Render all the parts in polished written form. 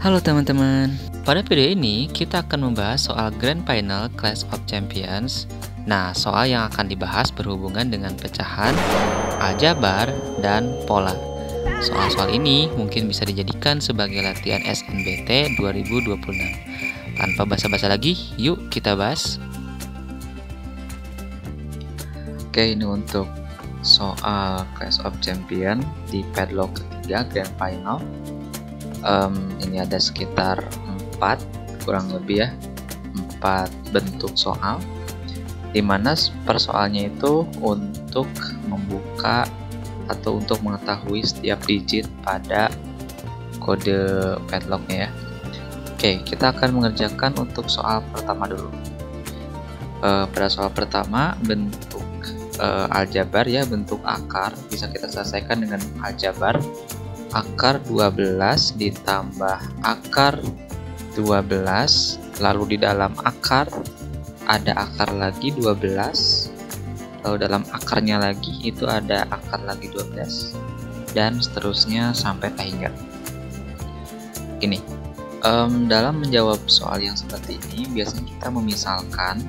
Halo teman-teman, pada video ini kita akan membahas soal Grand Final Clash of Champions. Nah, soal yang akan dibahas berhubungan dengan pecahan, aljabar, dan pola. Soal-soal ini mungkin bisa dijadikan sebagai latihan SNBT 2026. Tanpa basa-basa lagi, yuk kita bahas. Oke, ini untuk soal Clash of Champions di padlock ketiga Grand Final. Ini ada sekitar 4 kurang lebih ya 4 bentuk soal, dimana persoalnya itu untuk membuka atau untuk mengetahui setiap digit pada kode padlocknya ya. Oke, kita akan mengerjakan untuk soal pertama dulu. Pada soal pertama, bentuk aljabar ya, bentuk akar bisa kita selesaikan dengan aljabar. Akar 12 ditambah akar 12, lalu di dalam akar ada akar lagi 12, lalu dalam akarnya lagi itu ada akar lagi 12, dan seterusnya sampai akhir. Gini, dalam menjawab soal yang seperti ini biasanya kita memisalkan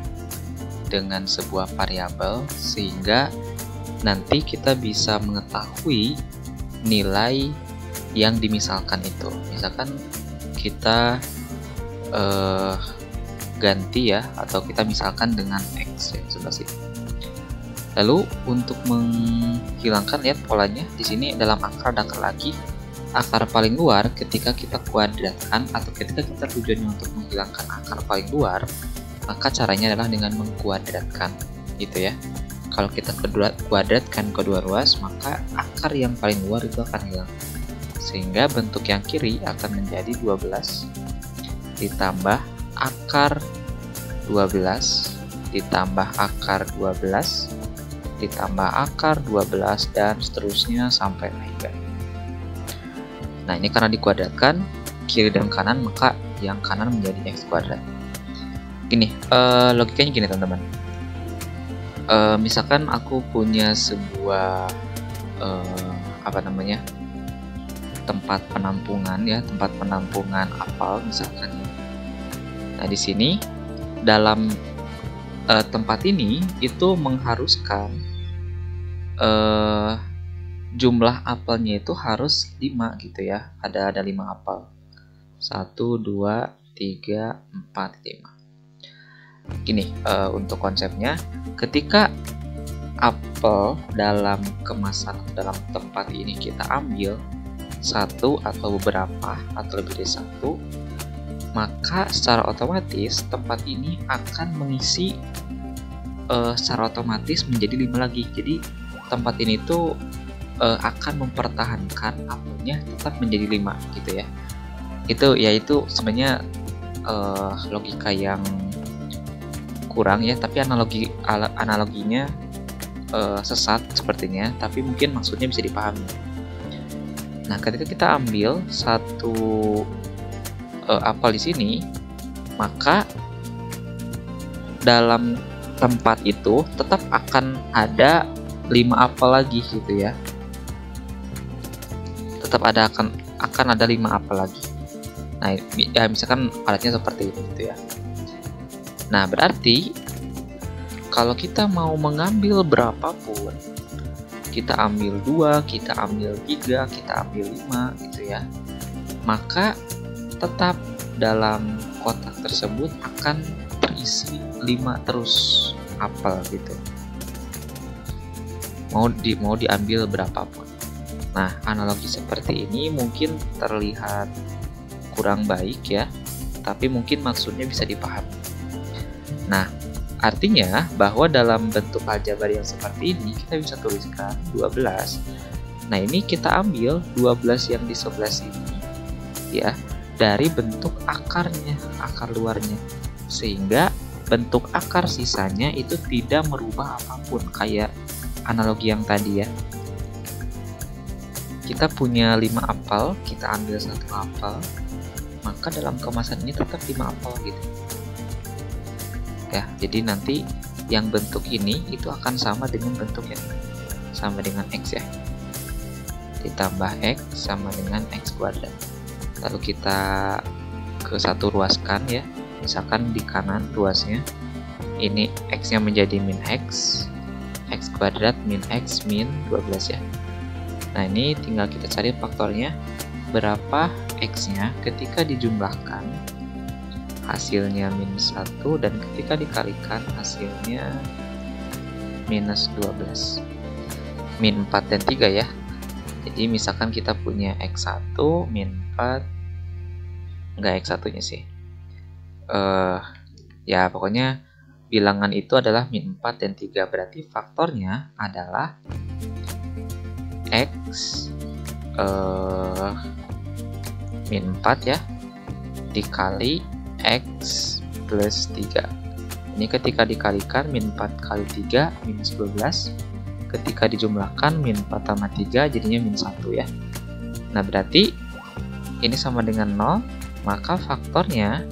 dengan sebuah variabel sehingga nanti kita bisa mengetahui nilai yang dimisalkan itu. Misalkan kita ganti ya, atau kita misalkan dengan X ya, sebelah sini. Lalu untuk menghilangkan, lihat polanya di sini dalam akar ada akar lagi. Akar paling luar ketika kita kuadratkan atau ketika kita tujuannya untuk menghilangkan akar paling luar, maka caranya adalah dengan mengkuadratkan gitu ya. Kalau kita kuadratkan kedua ruas, maka akar yang paling luar itu akan hilang. Sehingga bentuk yang kiri akan menjadi 12 ditambah akar 12 ditambah akar 12 ditambah akar 12 dan seterusnya sampai akhir. Nah, ini karena dikuadratkan kiri dan kanan, maka yang kanan menjadi X kuadrat. Gini, logikanya gini teman-teman. Misalkan aku punya sebuah tempat penampungan ya, tempat penampungan apel misalkan ya. Nah, di sini dalam tempat ini itu mengharuskan jumlah apelnya itu harus 5 gitu ya. Ada 5 apel. 1 2 3 4 5. Gini, untuk konsepnya, ketika apel dalam kemasan dalam tempat ini kita ambil satu atau beberapa atau lebih dari satu, maka secara otomatis tempat ini akan mengisi secara otomatis menjadi 5 lagi. Jadi tempat ini tuh akan mempertahankan apelnya tetap menjadi 5 gitu ya. Itu sebenarnya logika yang kurang ya, tapi analoginya sesat sepertinya, tapi mungkin maksudnya bisa dipahami. Nah, ketika kita ambil satu apel di sini, maka dalam tempat itu tetap akan ada 5 apel lagi gitu ya. Tetap akan ada 5 apel lagi. Nah, ya misalkan alatnya seperti ini gitu ya. Nah, berarti kalau kita mau mengambil berapapun, kita ambil 2, kita ambil 3, kita ambil 5 gitu ya, maka tetap dalam kotak tersebut akan terisi 5 terus apel gitu. Mau diambil berapapun. Nah, analogi seperti ini mungkin terlihat kurang baik ya, tapi mungkin maksudnya bisa dipahami. Nah, artinya bahwa dalam bentuk aljabar yang seperti ini kita bisa tuliskan 12. Nah, ini kita ambil 12 yang di sebelah sini ya dari bentuk akarnya, akar luarnya. Sehingga bentuk akar sisanya itu tidak merubah apapun, kayak analogi yang tadi ya. Kita punya 5 apel, kita ambil 1 apel, maka dalam kemasan ini tetap 5 apel gitu. Ya, jadi nanti yang bentuk ini itu akan sama dengan bentuk yang sama dengan X ya, ditambah X sama dengan X kuadrat. lalu kita ke satu ruaskan ya. Misalkan di kanan ruasnya ini x nya menjadi min x kuadrat min x min 12 ya. Nah ini tinggal kita cari faktornya, berapa x nya ketika dijumlahkan hasilnya minus 1 dan ketika dikalikan hasilnya minus 12, min 4 dan 3 ya. Jadi misalkan kita punya x1 min 4, enggak x1 nya sih, ya pokoknya bilangan itu adalah min 4 dan 3, berarti faktornya adalah x min 4 ya dikali x plus 3. Ini ketika dikalikan min 4 kali 3 minus 12, ketika dijumlahkan min 4 tambah 3 jadinya min 1 ya. Nah berarti ini sama dengan 0, maka faktornya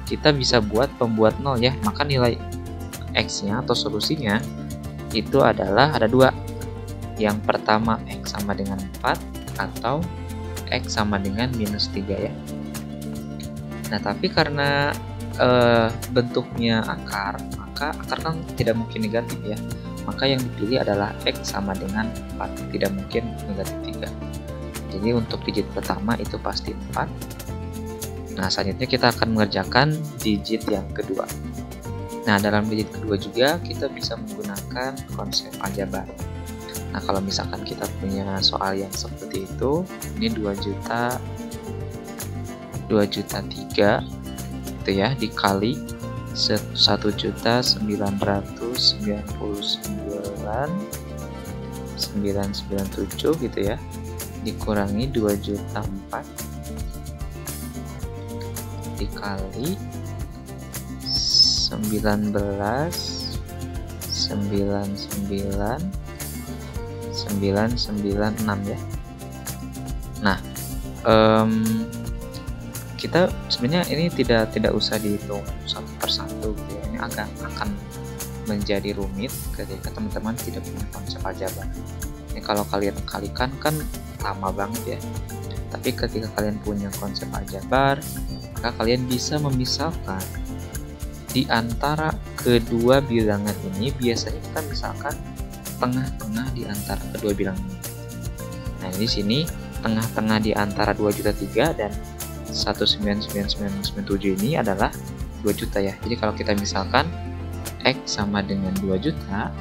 kita bisa buat pembuat 0 ya. Maka nilai x nya atau solusinya itu adalah ada dua. Yang pertama x sama dengan 4 atau x sama dengan minus 3 ya. Nah tapi karena bentuknya akar, maka akar kan tidak mungkin negatif ya. Maka yang dipilih adalah x sama dengan 4, tidak mungkin negatif 3. Jadi untuk digit pertama itu pasti 4. Nah selanjutnya kita akan mengerjakan digit yang kedua. Nah dalam digit kedua juga kita bisa menggunakan konsep aljabar. Nah kalau misalkan kita punya soal yang seperti itu, ini 2 juta 3 itu ya dikali 1.999.997 gitu ya, dikurangi 2 juta 4 dikali 19,996 ya. Nah kita sebenarnya ini tidak usah dihitung satu persatu gitu ya. Ini akan menjadi rumit ketika teman-teman tidak punya konsep aljabar. Ini kalau kalian kalikan kan lama banget ya. Tapi ketika kalian punya konsep aljabar, maka kalian bisa memisahkan di antara kedua bilangan ini. Biasanya kita misalkan tengah-tengah di antara kedua bilangan ini. Nah, di sini tengah-tengah di antara 2.003.000 dan 199.997 ini adalah 2 juta ya. Jadi kalau kita misalkan x sama dengan 2 juta,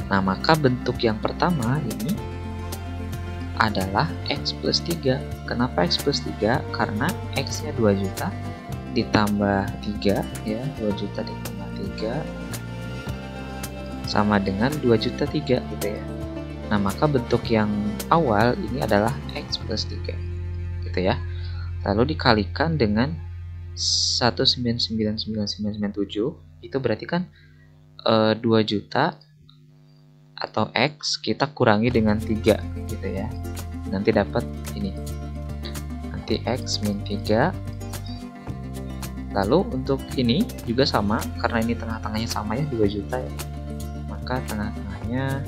nah maka bentuk yang pertama ini adalah x plus 3. Kenapa x plus 3? Karena x nya 2 juta ditambah 3 ya, 2 juta ditambah 3 sama dengan 2 juta 3 gitu ya. Nah maka bentuk yang awal ini adalah x plus 3 gitu ya. Lalu dikalikan dengan 199.997, itu berarti kan 2 juta atau x kita kurangi dengan 3 gitu ya. Nanti dapat ini. Nanti x min 3. Lalu untuk ini juga sama, karena ini tengah-tengahnya sama ya, 2 juta ya. Maka tengah-tengahnya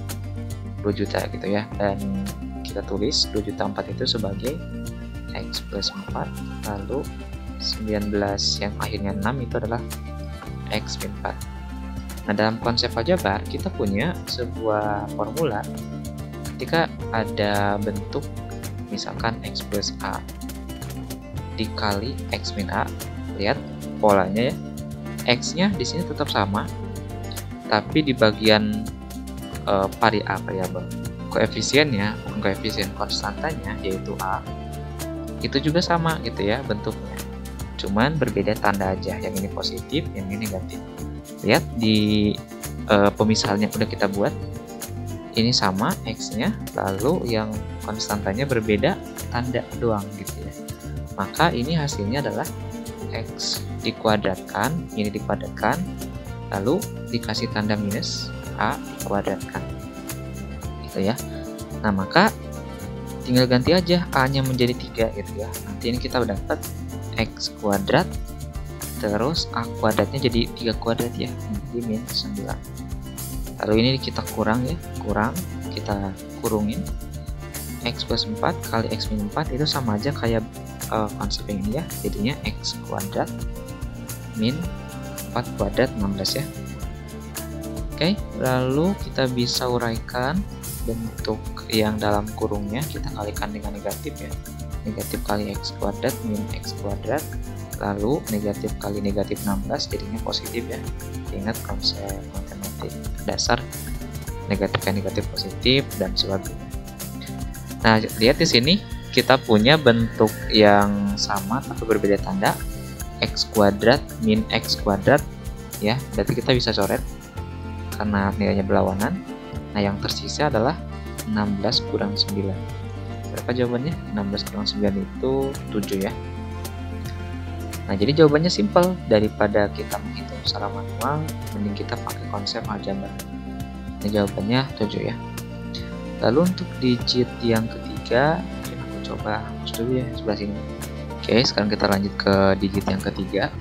2 juta gitu ya. Dan kita tulis 2 juta 4 itu sebagai x plus 4. Lalu 19 yang akhirnya 6 itu adalah x min 4. Nah dalam konsep aljabar kita punya sebuah formula ketika ada bentuk misalkan x plus a dikali x min a. Lihat polanya ya, x nya di sini tetap sama, tapi di bagian variabel koefisiennya, bukan koefisien, konstantanya yaitu a, itu juga sama gitu ya bentuknya, cuman berbeda tanda aja, yang ini positif, yang ini negatif. Lihat di pemisahannya udah kita buat, ini sama x nya, lalu yang konstantanya berbeda tanda doang gitu ya. Maka ini hasilnya adalah x dikuadratkan, ini dikuadratkan, lalu dikasih tanda minus a dikuadratkan gitu ya. Nah maka tinggal ganti aja a nya menjadi 3 gitu ya. Nanti ini kita dapat x kuadrat terus a kuadratnya jadi 3 kuadrat ya, jadi min 9. Lalu ini kita kurang ya, kita kurungin, X plus 4 kali X min 4 itu sama aja kayak konsep yang ini ya, jadinya X kuadrat min 4 kuadrat 16 ya. Oke, lalu kita bisa uraikan bentuk yang dalam kurungnya, kita kalikan dengan negatif ya. Negatif kali X kuadrat min X kuadrat, lalu negatif kali negatif 16 jadinya positif ya. Ingat konsep matematik dasar, negatif kali negatif positif dan sebagainya. Nah, lihat di sini kita punya bentuk yang sama tapi berbeda tanda, X kuadrat min X kuadrat ya. Berarti kita bisa coret karena nilainya berlawanan. Nah, yang tersisa adalah 16 kurang 9. Berapa jawabannya? 16 kurang 9 itu 7 ya. Nah, jadi jawabannya simpel. Daripada kita menghitung secara manual, mending kita pakai konsep aljabar. Nah, jawabannya 7 ya. Lalu untuk digit yang ketiga, aku coba hapus dulu ya sebelah sini. Oke, sekarang kita lanjut ke digit yang ketiga.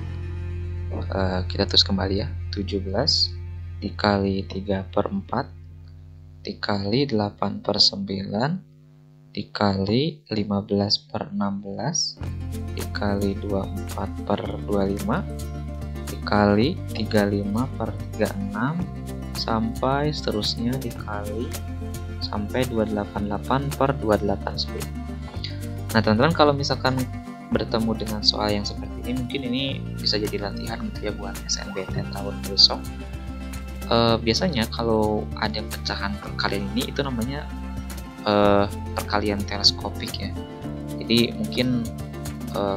Kita terus kembali ya. 17 dikali 3/4 dikali 8/9 dikali 15/16 dikali 24/25 dikali 35/36 sampai seterusnya dikali sampai 288/289. Nah, teman-teman, kalau misalkan bertemu dengan soal yang seperti ini, mungkin ini bisa jadi latihan gitu ya buat SNBT tahun besok. Biasanya kalau ada pecahan perkalian ini, itu namanya perkalian teleskopik ya. Jadi mungkin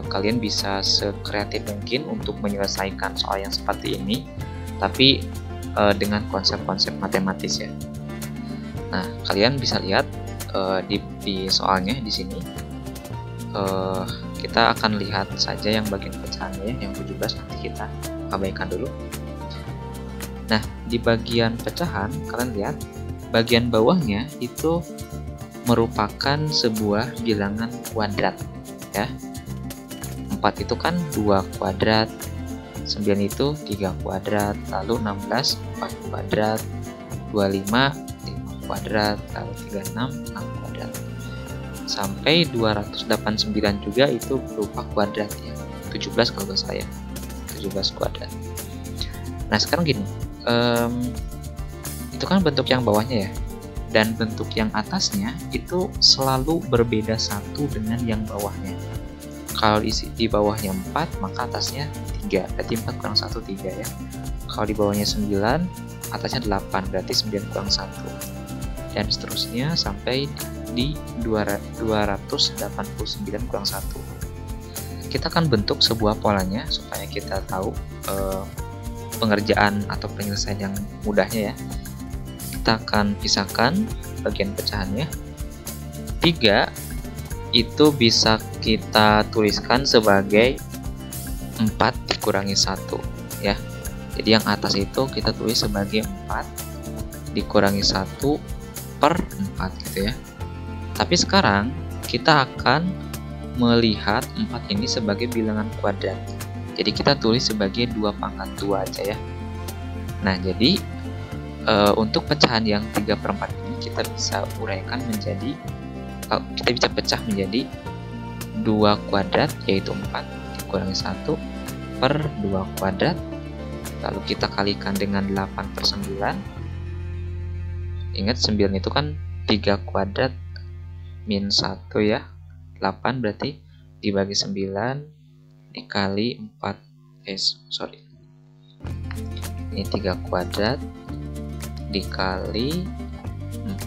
kalian bisa sekreatif mungkin untuk menyelesaikan soal yang seperti ini, tapi dengan konsep-konsep matematis ya. Nah, kalian bisa lihat di soalnya di sini. Kita akan lihat saja yang bagian pecahannya, yang 17 nanti kita abaikan dulu. Nah, di bagian pecahan kalian lihat bagian bawahnya itu merupakan sebuah bilangan kuadrat ya. 4 itu kan 2 kuadrat, 9 itu 3 kuadrat, lalu 16 4 kuadrat, 25 5 kuadrat, lalu 36 6 kuadrat. Sampai 289 juga itu berupa kuadrat ya. 17 kalau nggak salah ya. 17 kuadrat. Nah, sekarang gini. Itu kan bentuk yang bawahnya ya, dan bentuk yang atasnya itu selalu berbeda satu dengan yang bawahnya. Kalau di bawahnya 4, maka atasnya 3, berarti 4 kurang 1 3 ya. Kalau di bawahnya 9, atasnya 8, berarti 9 kurang 1, dan seterusnya sampai di 289 kurang 1. Kita akan bentuk sebuah polanya supaya kita tahu pengerjaan atau penyelesaian yang mudahnya ya. Kita akan pisahkan bagian pecahannya. 3 itu bisa kita tuliskan sebagai 4 dikurangi 1 ya. Jadi yang atas itu kita tulis sebagai 4 dikurangi 1/4 gitu ya. Tapi sekarang kita akan melihat 4 ini sebagai bilangan kuadrat. Jadi kita tulis sebagai 2/2 aja ya. Nah, jadi untuk pecahan yang 3/4 ini kita bisa uraikan menjadi, kita bisa pecah menjadi 2 kuadrat, yaitu 4 dikurangi 1/2 kuadrat. Lalu kita kalikan dengan 8/9. Ingat 9 itu kan 3 kuadrat min 1 ya. 8 berarti dibagi 9 dikali 4 ini 3 kuadrat dikali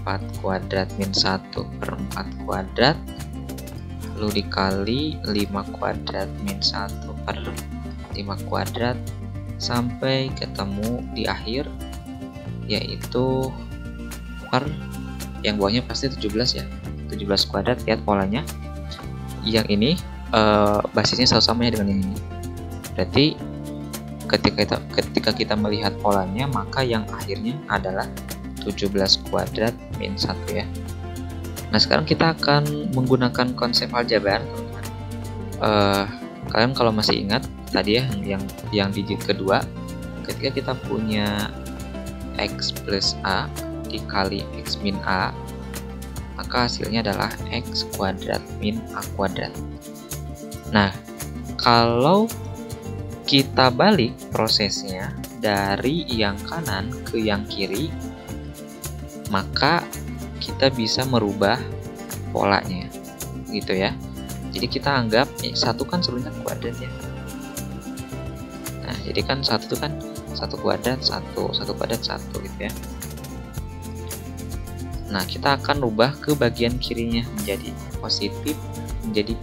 4 kuadrat min 1/4 kuadrat, lalu dikali 5 kuadrat min 1/5 kuadrat sampai ketemu di akhir, yaitu yang bawahnya pasti 17 ya, 17 kuadrat. Lihat polanya, yang ini basisnya sama-sama ya dengan yang ini. Berarti ketika kita melihat polanya, maka yang akhirnya adalah 17 kuadrat min 1 ya. Nah, sekarang kita akan menggunakan konsep aljabar, teman-teman. Kalian kalau masih ingat tadi ya, yang digit kedua, ketika kita punya X plus A dikali X min A maka hasilnya adalah X kuadrat min A kuadrat. Nah, kalau kita balik prosesnya dari yang kanan ke yang kiri, maka kita bisa merubah polanya, gitu ya. Jadi kita anggap satu kan sebelumnya kuadrat ya. Nah, jadi kan satu itu kan satu kuadrat satu kuadrat satu gitu ya. Nah, kita akan rubah ke bagian kirinya menjadi positif, menjadi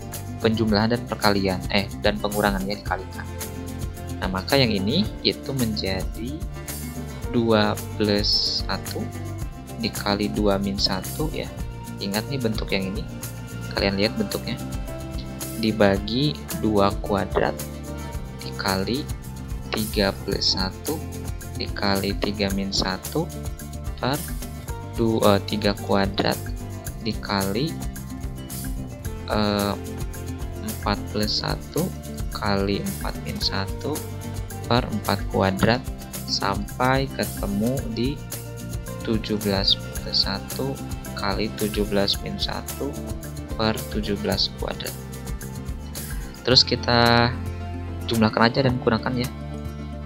penjumlahan dan perkalian dan pengurangannya dikalikan. Nah, maka yang ini itu menjadi 2 plus 1 dikali 2 min 1 ya. Ingat nih bentuk yang ini, kalian lihat bentuknya, dibagi 2 kuadrat dikali 3 plus 1 dikali 3 min 1 per 3 kuadrat dikali 4 plus 1 kali 4 min 1 per 4 kuadrat sampai ketemu di 17 plus 1 kali 17 min 1 per 17 kuadrat. Terus kita jumlahkan aja dan kurangkan ya.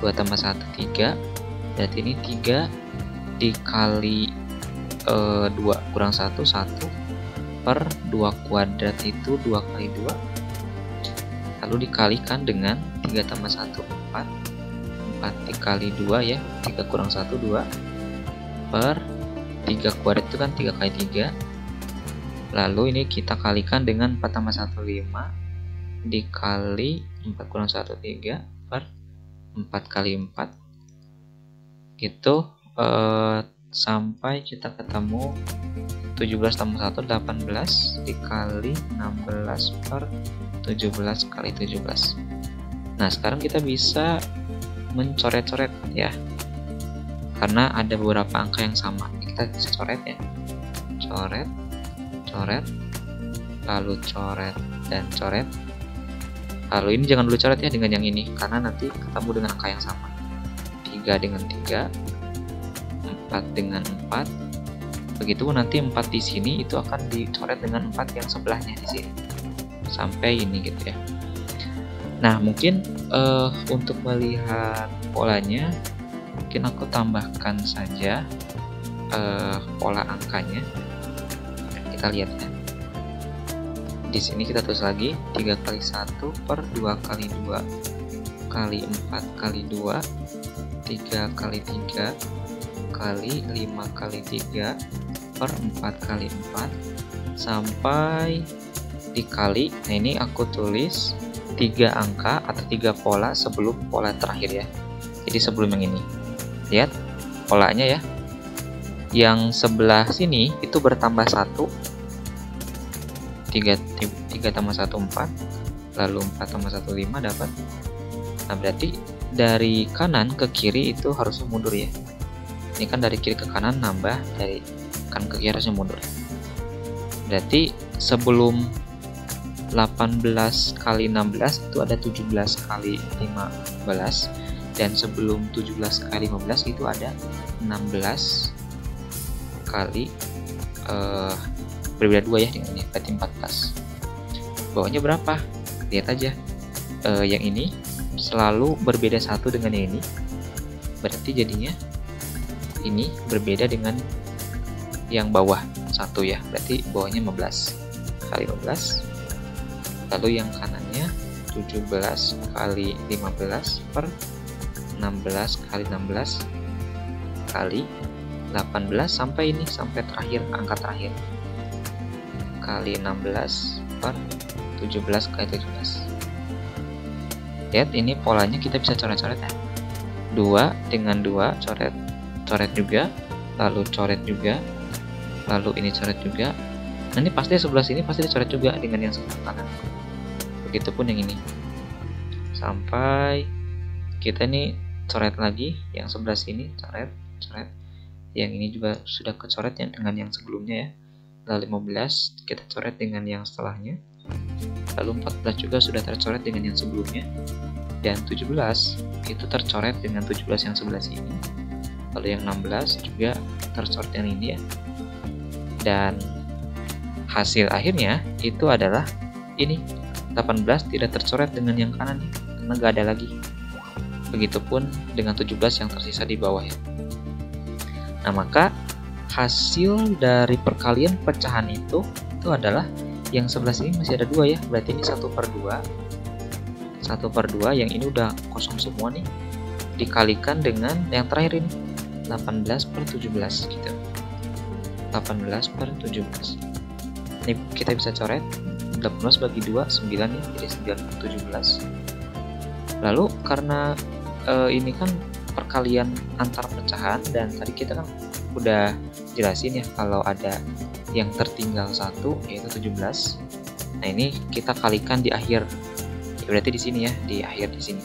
2 tambah 1 3, berarti ini 3 dikali 2 kurang 1 1 per 2 kuadrat itu 2 kali 2, lalu dikalikan dengan 3 tambah 1 4 dikali 2 ya, 3 kurang 1 2 per 3 kuadrat itu kan 3 kali 3, lalu ini kita kalikan dengan 4 tambah 1 5 dikali 4 kurang 1 3 per 4 kali 4 gitu, sampai kita ketemu 17 tambah 1 18 dikali 16 per 17 kali 17. Nah, sekarang kita bisa mencoret-coret ya, karena ada beberapa angka yang sama. Kita bisa coret ya, coret, coret, lalu coret dan coret. Lalu ini jangan dulu coret ya dengan yang ini, karena nanti ketemu dengan angka yang sama. 3 dengan 3, 4 dengan 4. Begitu nanti 4 di sini itu akan dicoret dengan 4 yang sebelahnya di sini. Sampai ini gitu ya. Nah, mungkin untuk melihat polanya, mungkin aku tambahkan saja pola angkanya. Kita lihat ya. Di sini kita tulis lagi 3 kali 1 per 2 kali 2 kali 4 kali 2 3 kali 3 kali 5 kali 3 per 4 kali 4 sampai dikali. Nah, ini aku tulis 3 angka atau 3 pola sebelum pola terakhir ya. Jadi sebelum yang ini, lihat polanya ya, yang sebelah sini itu bertambah 1, 3 tambah 1 4, lalu 4 tambah 1 5 dapat. Nah, berarti dari kanan ke kiri itu harusnya mundur ya. Ini kan dari kiri ke kanan nambah, dari kanan ke kiri harusnya mundur. Berarti sebelum 18 kali 16 itu ada 17 kali 15, dan sebelum 17 kali 15 itu ada 16 kali berbeda 2 ya dengan ini, berarti 14. Bawahnya berapa? Lihat aja, yang ini selalu berbeda 1 dengan yang ini, berarti jadinya ini berbeda dengan yang bawah 1 ya, berarti bawahnya 15 kali 15, lalu yang kanannya 17 kali 15 per 16 kali 16 kali 18 sampai ini, sampai terakhir, angka terakhir, kali 16 per 17 kali 17. Lihat ini polanya kita bisa coret-coret ya, 2 dengan 2 coret, coret juga, lalu coret juga, lalu ini coret juga. Nah, ini pasti sebelah sini pasti dicoret juga dengan yang sebelah kanan. Begitupun yang ini, sampai kita ini coret lagi yang sebelah sini, coret, coret. Yang ini juga sudah kecoret ya dengan yang sebelumnya ya. Lalu 15 kita coret dengan yang setelahnya, lalu 14 juga sudah tercoret dengan yang sebelumnya, dan 17 itu tercoret dengan 17 yang sebelah sini, lalu yang 16 juga tercoret yang ini ya, dan hasil akhirnya itu adalah ini 18 tidak tercoret dengan yang kanan nih, karena gak ada lagi. Begitupun dengan 17 yang tersisa di bawah ya. Nah, maka hasil dari perkalian pecahan itu adalah yang sebelah sini masih ada 2 ya, berarti ini 1/2. 1/2 yang ini udah kosong semua nih, dikalikan dengan yang terakhir ini 18/17 gitu. 18/17. Ini kita bisa coret 18 bagi 2 9 ya, jadi 9/17. Lalu karena ini kan perkalian antar pecahan, dan tadi kita kan udah jelasin ya kalau ada yang tertinggal 1 yaitu 17. Nah, ini kita kalikan di akhir. Ya, berarti di sini ya, di akhir di sini.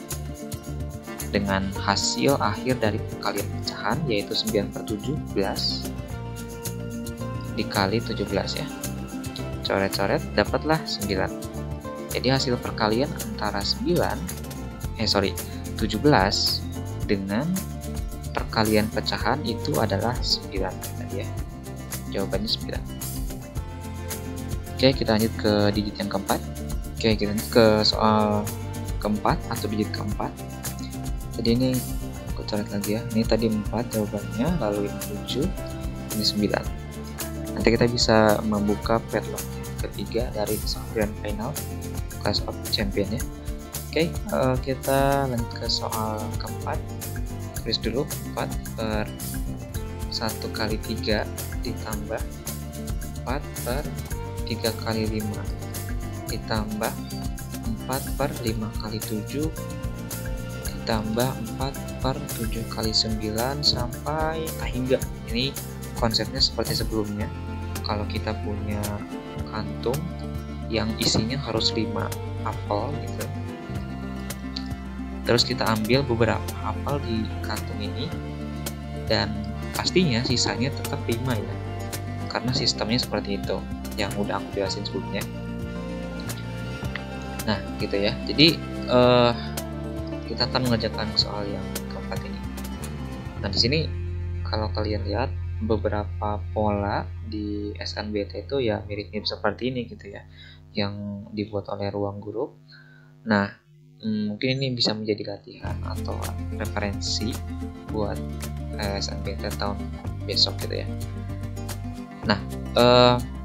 Dengan hasil akhir dari perkalian pecahan yaitu 9/17 dikali 17 ya. Coret-coret dapatlah 9. Jadi hasil perkalian antara 17 dengan perkalian pecahan itu adalah 9 tadi ya. Jawabannya 9. Oke, kita lanjut ke digit yang keempat. Oke, kita lanjut ke soal keempat atau digit keempat. Jadi ini aku coret lagi ya. Ini tadi 4 jawabannya, lalu ini 7, ini 9. Nanti kita bisa membuka padlock ketiga dari soal grand final Clash of Champion ya. Oke, kita lanjut ke soal keempat. Tulis dulu 4/1 kali 3 ditambah 4/3 kali 5 ditambah 4/5 kali 7 ditambah 4/7 kali 9 sampai hingga. Ini konsepnya seperti sebelumnya. Kalau kita punya kantung yang isinya harus 5 apel gitu, terus kita ambil beberapa apel di kantung ini, dan pastinya sisanya tetap 5 ya, karena sistemnya seperti itu yang udah aku jelasin sebelumnya. Nah gitu ya, jadi kita akan mengerjakan soal yang keempat ini. Nah di sini kalau kalian lihat beberapa pola di SNBT itu ya mirip-mirip seperti ini gitu ya, yang dibuat oleh ruang guru. Nah mungkin ini bisa menjadi latihan atau referensi buat SNBT tahun besok gitu ya. Nah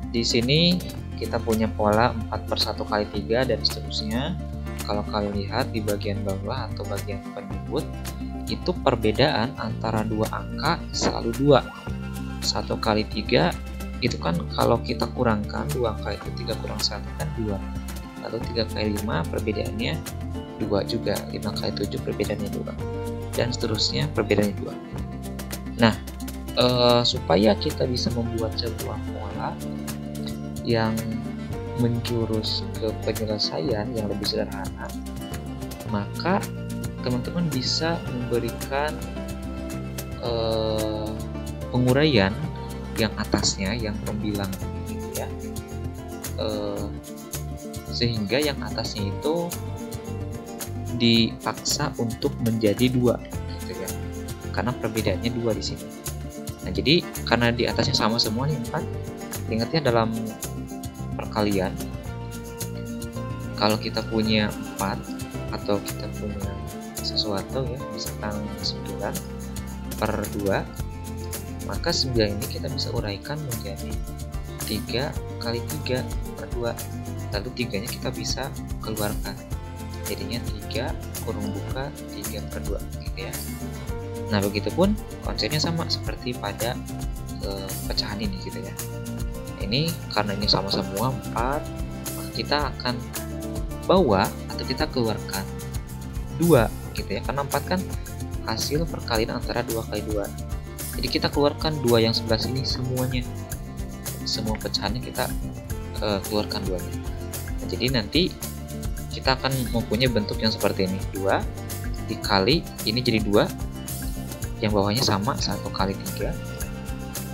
di sini kita punya pola 4/1 kali 3 dan seterusnya. Kalau kalian lihat di bagian bawah atau bagian penyebut, itu perbedaan antara dua angka selalu 2. 1 kali 3 itu kan kalau kita kurangkan 2 angka itu 3 kurang 1 kan 2. Lalu 3 kali 5 perbedaannya 2 juga, 5 kali 7 perbedaannya 2, dan seterusnya perbedaannya 2. Nah supaya kita bisa membuat sebuah pola yang menjurus ke penyelesaian yang lebih sederhana, maka teman-teman bisa memberikan penguraian yang atasnya, yang pembilang gitu ya, sehingga yang atasnya itu dipaksa untuk menjadi 2 gitu ya, karena perbedaannya 2 di sini. Nah jadi karena di atasnya sama semua nih 4, ingatnya dalam perkalian kalau kita punya 4 atau kita punya sesuatu ya, misalkan 9/2, maka 9 ini kita bisa uraikan menjadi 3 kali 3/2, lalu 3 nya kita bisa keluarkan, jadinya 3 kurung buka 3/2 gitu ya. Nah begitupun konsepnya sama seperti pada pecahan ini gitu ya. Ini karena ini sama semua 4, maka kita akan bawa atau kita keluarkan 2 gitu ya, karena 4 kan hasil perkalian antara 2 kali 2. Jadi kita keluarkan 2 yang sebelah sini semuanya, semua pecahannya kita keluarkan 2-nya. Nah, jadi nanti kita akan mempunyai bentuk yang seperti ini, 2 dikali ini jadi 2, yang bawahnya sama 1 kali 3,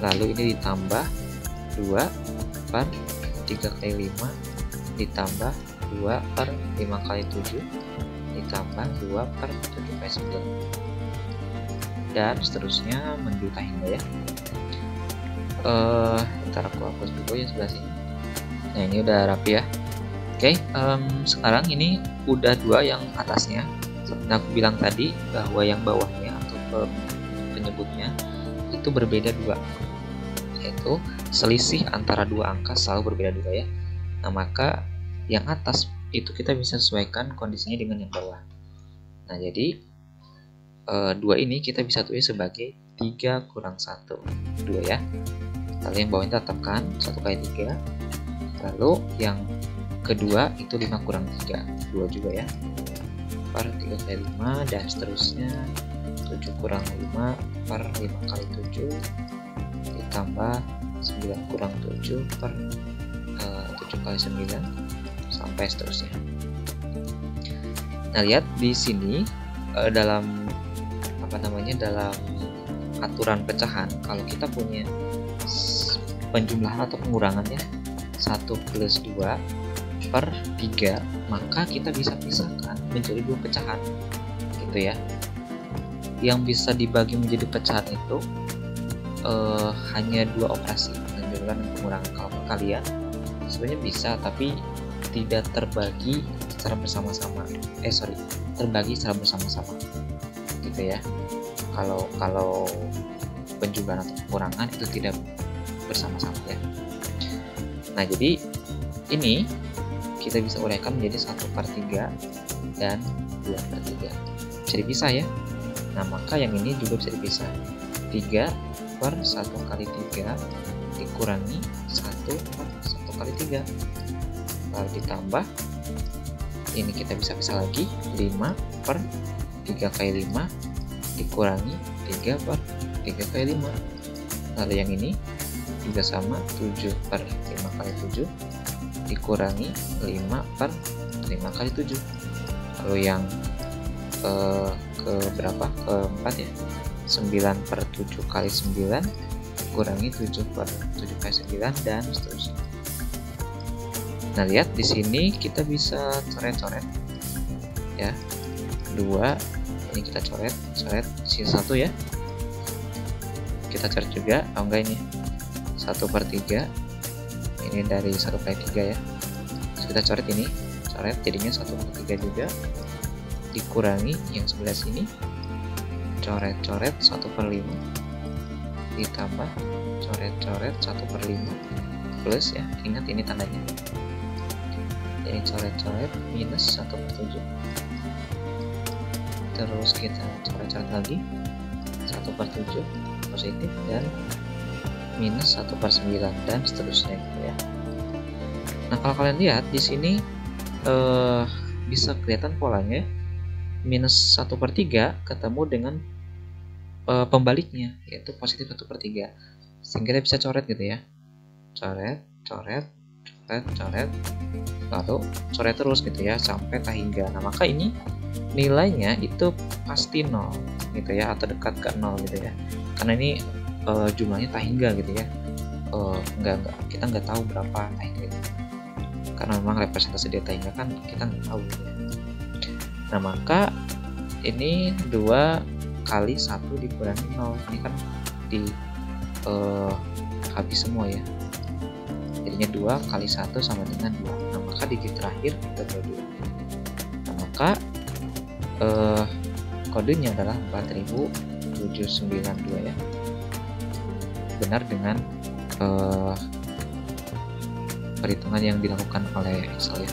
lalu ini ditambah 2/3 kali 5 ditambah 2/5 kali 7 ditambah 2/7 kali 9, dan seterusnya menjuta hingga ya. Ntar aku hapus dulu ya sebelah sini. Nah, ini udah rapi ya. Oke, sekarang ini udah 2 yang atasnya. Seperti aku bilang tadi bahwa yang bawahnya atau penyebutnya itu berbeda 2, yaitu selisih antara 2 angka selalu berbeda 2 ya. Nah, maka yang atas itu kita bisa sesuaikan kondisinya dengan yang bawah. Nah, jadi 2 ini kita bisa tulis sebagai 3 kurang 1, 2 ya. Lalu yang bawah ini tetapkan 1 kali 3. Lalu yang kedua itu 5 kurang 3, 2 juga ya. Per 3 kali 5 dan seterusnya. 7 kurang 5 per 5 kali 7 ditambah 9 kurang 7 per 7 kali 9 sampai seterusnya. Nah, lihat di sini dalam dalam aturan pecahan, kalau kita punya penjumlahan atau pengurangannya 1 plus 2 per 3, maka kita bisa pisahkan menjadi 2 pecahan gitu ya. Yang bisa dibagi menjadi pecahan itu hanya 2 operasi, penjumlahan dan pengurangan. Kalau kalian sebenarnya bisa, tapi tidak terbagi secara bersama-sama. Terbagi secara bersama-sama gitu ya. Kalau penjumlahan atau pengurangan itu tidak bersama-sama ya. Nah, jadi ini kita bisa uraikan menjadi 1/3 dan 2/3. Bisa dipisah ya. Nah, maka yang ini juga bisa dipisah. 3 per 1 kali 3 dikurangi 1 per 1 kali 3. Lalu ditambah, ini kita bisa pisah lagi, 5 per 3 kali 5 dikurangi 3 per 3 kali 5. Lalu yang ini juga sama, 7 per 5 kali 7 dikurangi 5 per 5 kali 7. Lalu yang keempat ya, 9 per 7 kali 9 dikurangi 7 per 7 kali 9 dan seterusnya. Nah, lihat di sini kita bisa coret-coret ya. 2 ini kita coret sini 1 ya. Kita coret juga, enggak ini 1/3. Ini dari 1 kali 3 ya. Terus kita coret ini, jadinya 1/3 juga. Dikurangi yang sebelah sini, coret 1/5 ditambah coret 1/5 plus ya, ingat ini tandanya. Jadi coret minus 1/7. Terus kita coret lagi 1/7 positif dan minus 1/9 dan seterusnya gitu ya. Nah, kalau kalian lihat di sini bisa kelihatan polanya, minus 1/3 ketemu dengan pembaliknya, yaitu positif 1/3. Sehingga kita bisa coret gitu ya. Coret, lalu coret terus gitu ya sampai tak hingga. Nah, maka ini nilainya itu pasti 0 gitu ya, atau dekat ke 0 gitu ya. Karena ini jumlahnya tak hingga gitu ya. Kita nggak tahu berapa tak hingga itu. Karena memang representasi dari tak hingga kan kita nggak tahu gitu ya. Nah, maka ini 2 kali 1 dikurangi 0. Ini kan habis semua ya. Jadinya 2 kali 1 sama dengan 2. Nah, maka digit terakhir kita 22. Nah, maka kodenya adalah 4792 ya. Benar dengan perhitungan yang dilakukan oleh Excel ya.